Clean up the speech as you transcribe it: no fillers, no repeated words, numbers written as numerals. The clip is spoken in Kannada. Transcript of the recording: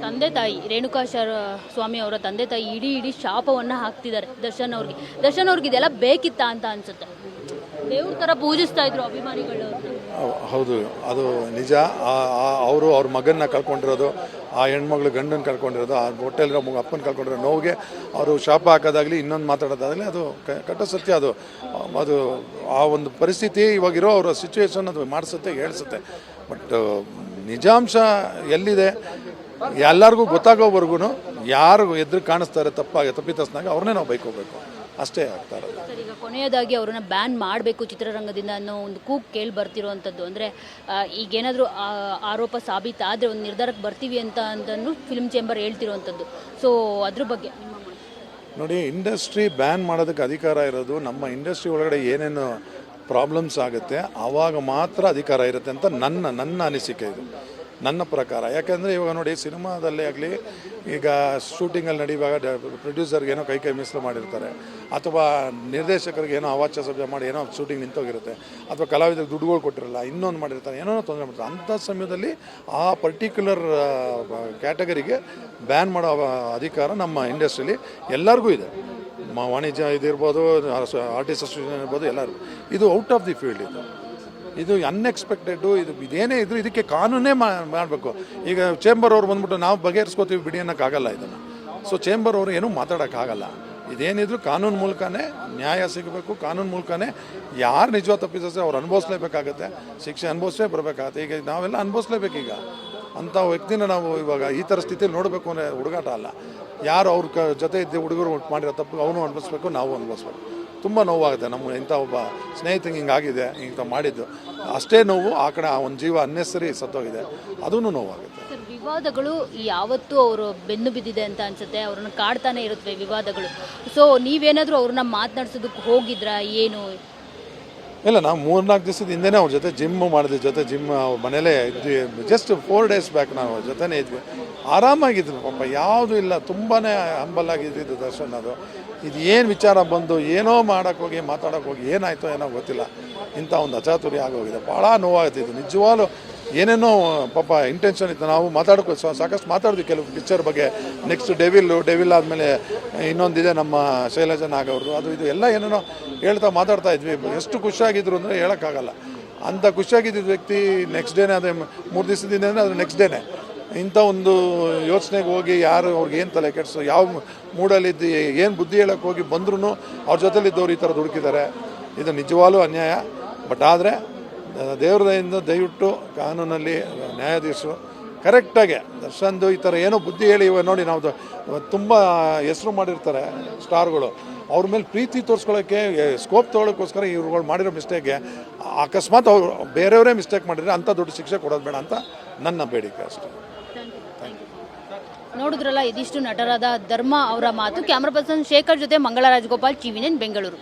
ತಂದೆ ತಾಯಿ ಸ್ವಾಮಿ ಅವರ ತಂದೆ ತಾಯಿ ಇಡೀ ಶಾಪವನ್ನು ಹಾಕ್ತಿದ್ದಾರೆ ದರ್ಶನ್ ಅವ್ರಿಗೆ ಇದೆಲ್ಲ ಬೇಕಿತ್ತಾ ಅಂತ ಅನ್ಸುತ್ತೆ. ದೇವ್ರ ಥರ ಪೂಜಿಸ್ತಾ ಇದ್ರು ಅಭಿಮಾನಿಗಳು. ಹೌದು, ಅದು ನಿಜ. ಅವರು ಅವ್ರ ಮಗನ್ನ ಕಳ್ಕೊಂಡಿರೋದು, ಆ ಹೆಣ್ಮಗಳು ಗಂಡನ ಕಳ್ಕೊಂಡಿರೋದು, ಆ ಹೊಟ್ಟೆಲಿರೋ ಅಪ್ಪನ ಕಳ್ಕೊಂಡಿರೋ ನೋವಿಗೆ ಅವರು ಶಾಪ ಹಾಕೋದಾಗಲಿ ಇನ್ನೊಂದು ಮಾತಾಡೋದಾಗಲಿ ಅದು ಕಟ್ಟ ಸತ್ಯ. ಅದು ಆ ಒಂದು ಪರಿಸ್ಥಿತಿ ಇವಾಗಿರೋ ಅವರ ಸಿಚುವೇಶನ್ ಅದು ಮಾಡಿಸುತ್ತೆ, ಹೇಳಿಸುತ್ತೆ. ಬಟ್ ನಿಜಾಂಶ ಎಲ್ಲಿದೆ ಎಲ್ಲರಿಗೂ ಗೊತ್ತಾಗೋವರೆಗೂ ಯಾರು ಎದುರು ಕಾಣಿಸ್ತಾರೆ ತಪ್ಪಿತಸ್ನಾಗ ಅವ್ರನ್ನೇ ನಾವು ಬೈಕೋಬೇಕು, ಅಷ್ಟೇ ಆಗ್ತಾರೆ. ಸರ್, ಈಗ ಕೊನೆಯದಾಗಿ ಅವ್ರನ್ನ ಬ್ಯಾನ್ ಮಾಡಬೇಕು ಚಿತ್ರರಂಗದಿಂದ ಅನ್ನೋ ಒಂದು ಕೂಗು ಕೇಳಿ ಬರ್ತಿರುವಂಥದ್ದು. ಅಂದರೆ ಈಗೇನಾದರೂ ಆರೋಪ ಸಾಬೀತಾದರೆ ಒಂದು ನಿರ್ಧಾರಕ್ಕೆ ಬರ್ತೀವಿ ಅಂತಂದು ಫಿಲ್ಮ್ ಚೇಂಬರ್ ಹೇಳ್ತಿರುವಂಥದ್ದು. ಸೊ ಅದ್ರ ಬಗ್ಗೆ ನಿಮ್ಮ ಮಾತು ನೋಡಿ. ಇಂಡಸ್ಟ್ರಿ ಬ್ಯಾನ್ ಮಾಡೋದಕ್ಕೆ ಅಧಿಕಾರ ಇರೋದು ನಮ್ಮ ಇಂಡಸ್ಟ್ರಿ ಒಳಗಡೆ ಏನೇನು ಪ್ರಾಬ್ಲಮ್ಸ್ ಆಗುತ್ತೆ ಆವಾಗ ಮಾತ್ರ ಅಧಿಕಾರ ಇರುತ್ತೆ ಅಂತ ನನ್ನ ಅನಿಸಿಕೆ ಇದು, ನನ್ನ ಪ್ರಕಾರ. ಯಾಕೆಂದರೆ ಇವಾಗ ನೋಡಿ, ಸಿನಿಮಾದಲ್ಲೇ ಆಗಲಿ ಈಗ ಶೂಟಿಂಗಲ್ಲಿ ನಡೆಯುವಾಗ ಪ್ರೊಡ್ಯೂಸರ್ಗೆ ಏನೋ ಕೈ ಮೀಸಲು ಮಾಡಿರ್ತಾರೆ, ಅಥವಾ ನಿರ್ದೇಶಕರಿಗೆ ಏನೋ ಅವಾಚ್ಯ ಶಬ್ದ ಮಾಡಿ ಏನೋ ಶೂಟಿಂಗ್ ನಿಂತೋಗಿರುತ್ತೆ, ಅಥವಾ ಕಲಾವಿದರಿಗೆ ದುಡ್ಡುಗಳು ಕೊಟ್ಟಿರಲ್ಲ, ಇನ್ನೊಂದು ಮಾಡಿರ್ತಾರೆ, ಏನೋ ತೊಂದರೆ ಮಾಡ್ತಾರೆ. ಅಂಥ ಸಮಯದಲ್ಲಿ ಆ ಪರ್ಟಿಕ್ಯುಲರ್ ಕ್ಯಾಟಗರಿಗೆ ಬ್ಯಾನ್ ಮಾಡೋ ಅಧಿಕಾರ ನಮ್ಮ ಇಂಡಸ್ಟ್ರಿಲಿ ಎಲ್ಲರಿಗೂ ಇದೆ. ವಾಣಿಜ್ಯ ಇದಿರ್ಬೋದು, ಆರ್ಟಿಸ್ಟ್ ಅಸೋಸಿಯೇಷನ್ ಇರ್ಬೋದು, ಎಲ್ಲರಿಗೂ. ಇದು ಔಟ್ ಆಫ್ ದಿ ಫೀಲ್ಡ್, ಇದು ಅನ್ಎಕ್ಸ್ಪೆಕ್ಟೆಡ್ಡು. ಇದೇನೇ ಇದ್ರೂ ಇದಕ್ಕೆ ಕಾನೂನೇ ಮಾಡಬೇಕು. ಈಗ ಚೇಂಬರ್ ಅವ್ರು ಬಂದ್ಬಿಟ್ಟು ನಾವು ಬಗೆಹರಿಸ್ಕೋತೀವಿ ಬಿಡಿ ಅನ್ನೋಕ್ಕಾಗಲ್ಲ ಇದನ್ನು. ಸೊ ಚೇಂಬರ್ ಅವರು ಏನೂ ಮಾತಾಡೋಕ್ಕಾಗಲ್ಲ. ಇದೇನಿದ್ರು ಕಾನೂನು ಮೂಲಕನೇ ನ್ಯಾಯ ಸಿಗಬೇಕು, ಕಾನೂನು ಮೂಲಕನೇ ಯಾರು ನಿಜವಾದ ತಪ್ಪಿದ್ರೆ ಅವ್ರು ಅನುಭವಿಸ್ಲೇಬೇಕಾಗತ್ತೆ, ಶಿಕ್ಷೆ ಅನುಭವಿಸೇ ಬರಬೇಕಾಗತ್ತೆ. ಈಗ ನಾವೆಲ್ಲ ಅನುಭವಿಸ್ಲೇಬೇಕು. ಈಗ ಅಂಥ ವ್ಯಕ್ತಿನ ನಾವು ಇವಾಗ ಈ ಥರ ಸ್ಥಿತಿಯಲ್ಲಿ ನೋಡಬೇಕು ಅಂದರೆ ಹುಡುಗಾಟ ಅಲ್ಲ. ಯಾರು ಅವ್ರ ಜೊತೆ ಇದ್ದ ಹುಡುಗರು ಮಾಡಿರೋ ತಪ್ಪು ಅವನು ಅನುಭವಿಸ್ಬೇಕು, ನಾವು ಅನುಭವಿಸ್ಬೇಕು. ತುಂಬ ನೋವಾಗುತ್ತೆ. ನಮ್ಮ ಇಂಥ ಒಬ್ಬ ಸ್ನೇಹಿತಂಗೆ ಹಿಂಗಾಗಿದೆ, ಇಂಥ ಮಾಡಿದ್ದು ಅಷ್ಟೇ ನೋವು. ಆ ಕಡೆ ಆ ಒಂದು ಜೀವ ಅನ್ನೆಸರಿ ಸತ್ತೋಗಿದೆ, ಅದೂ ನೋವಾಗುತ್ತೆ. ಸರ್, ವಿವಾದಗಳು ಯಾವತ್ತೂ ಅವರು ಬೆನ್ನು ಬಿದ್ದಿದೆ ಅಂತ ಅನ್ಸುತ್ತೆ. ಅವ್ರನ್ನ ಕಾಡ್ತಾನೆ ಇರುತ್ತವೆ ವಿವಾದಗಳು. ಸೊ ನೀವೇನಾದರೂ ಅವ್ರನ್ನ ಮಾತನಾಡ್ಸೋದಕ್ಕೆ ಹೋಗಿದ್ರಾ ಏನು? ಇಲ್ಲ, ನಾವು 3-4 ದಿವಸದ ಹಿಂದೆನೇ ಅವ್ರ ಜೊತೆ ಜಿಮ್ ಮಾಡಿದ್ವಿ. ಜಿಮ್ ಅವ್ರ ಮನೇಲೇ ಇದ್ವಿ. ಜಸ್ಟ್ 4 days ಬ್ಯಾಕ್ ನಾವು ಅವ್ರ ಜೊತೆನೇ ಇದ್ವಿ. ಆರಾಮಾಗಿದ್ವಿ ಪಾಪ, ಯಾವುದೂ ಇಲ್ಲ. ತುಂಬಾ ಹಂಬಲಾಗಿದ್ದು ದರ್ಶನ್. ಅದು ಇದು ಏನು ವಿಚಾರ ಬಂದು ಏನೋ ಮಾಡೋಕ್ಕೋಗಿ ಮಾತಾಡೋಕ್ಕೋಗಿ ಏನಾಯಿತೋ ಏನೋ ಗೊತ್ತಿಲ್ಲ, ಇಂಥ ಒಂದು ಅಚಾತುರ್ಯ ಆಗೋಗಿದೆ. ಭಾಳ ನೋವಾಗ್ತಿದ್ದು ನಿಜವಾಗ್ಲೂ. ಏನೇನೋ ಪಾಪ ಇಂಟೆನ್ಷನ್ ಇತ್ತು. ನಾವು ಸಾಕಷ್ಟು ಮಾತಾಡಿದ್ವಿ ಕೆಲವು ಪಿಕ್ಚರ್ ಬಗ್ಗೆ. ನೆಕ್ಸ್ಟ್ ಡೆವಿಲ್ ಆದಮೇಲೆ ಇನ್ನೊಂದಿದೆ ನಮ್ಮ ಶೈಲಜಾ ನಾಗ್ ಅವ್ರದ್ದು, ಅದು ಇದು ಎಲ್ಲ ಏನೇನೋ ಮಾತಾಡ್ತಾ ಇದ್ವಿ. ಎಷ್ಟು ಖುಷಿಯಾಗಿದ್ರು ಅಂದರೆ ಹೇಳೋಕ್ಕಾಗಲ್ಲ. ಅಂಥ ಖುಷಿಯಾಗಿದ್ದ ವ್ಯಕ್ತಿ ನೆಕ್ಸ್ಟ್ ಡೇನೇ, ಅದೇ 3 ದಿವಸದಿಂದ ಅದು ನೆಕ್ಸ್ಟ್ ಡೇನೇ ಇಂಥ ಒಂದು ಯೋಚನೆಗೆ ಹೋಗಿ ಯಾರು ಅವ್ರಿಗೆ ಏನು ತಲೆ ಕೆಡಿಸೋ, ಯಾವ ಮೂಡಲ್ಲಿದ್ದು ಏನು ಬುದ್ಧಿ ಹೇಳೋಕ್ಕೆ ಹೋಗಿ ಬಂದ್ರೂ ಅವ್ರ ಜೊತೆಲಿದ್ದವ್ರು ಈ ಥರ ದುಡುಕಿದ್ದಾರೆ. ಇದು ನಿಜವಾಗ್ಲೂ ಅನ್ಯಾಯ. ಬಟ್ ಆದರೆ ದೇವ್ರದಿಂದ ದಯವಿಟ್ಟು ಕಾನೂನಲ್ಲಿ ನ್ಯಾಯಾಧೀಶರು ಕರೆಕ್ಟಾಗಿ ದರ್ಶನ್ದು ಈ ಥರ ಏನೋ ಬುದ್ಧಿ ಹೇಳಿ, ಇವಾಗ ನೋಡಿ ನಾವು ತುಂಬ ಹೆಸರು ಮಾಡಿರ್ತಾರೆ ಸ್ಟಾರ್ಗಳು, ಅವ್ರ ಮೇಲೆ ಪ್ರೀತಿ ತೋರಿಸ್ಕೊಳ್ಳೋಕ್ಕೆ ಸ್ಕೋಪ್ ತೊಗೊಳಕ್ಕೋಸ್ಕರ ಇವ್ರುಗಳು ಮಾಡಿರೋ ಮಿಸ್ಟೇಕ್ಗೆ ಅಕಸ್ಮಾತ್ ಅವರು ಬೇರೆಯವರೇ ಮಿಸ್ಟೇಕ್ ಮಾಡಿದರೆ ಅಂಥ ದೊಡ್ಡ ಶಿಕ್ಷೆ ಕೊಡೋದು ಬೇಡ ಅಂತ ನನ್ನ ಬೇಡಿಕೆ ಅಷ್ಟೇ. ನೋಡಿದ್ರಲ್ಲ, ಇದಿಷ್ಟು ನಟರಾದ ಧರ್ಮ ಅವರ ಮಾತು. ಕ್ಯಾಮ್ರಾ ಪರ್ಸನ್ ಶೇಖರ್ ಜೊತೆ ಮಂಗಳ ರಾಜಗೋಪಾಲ್, ಟಿವಿ9 ಬೆಂಗಳೂರು.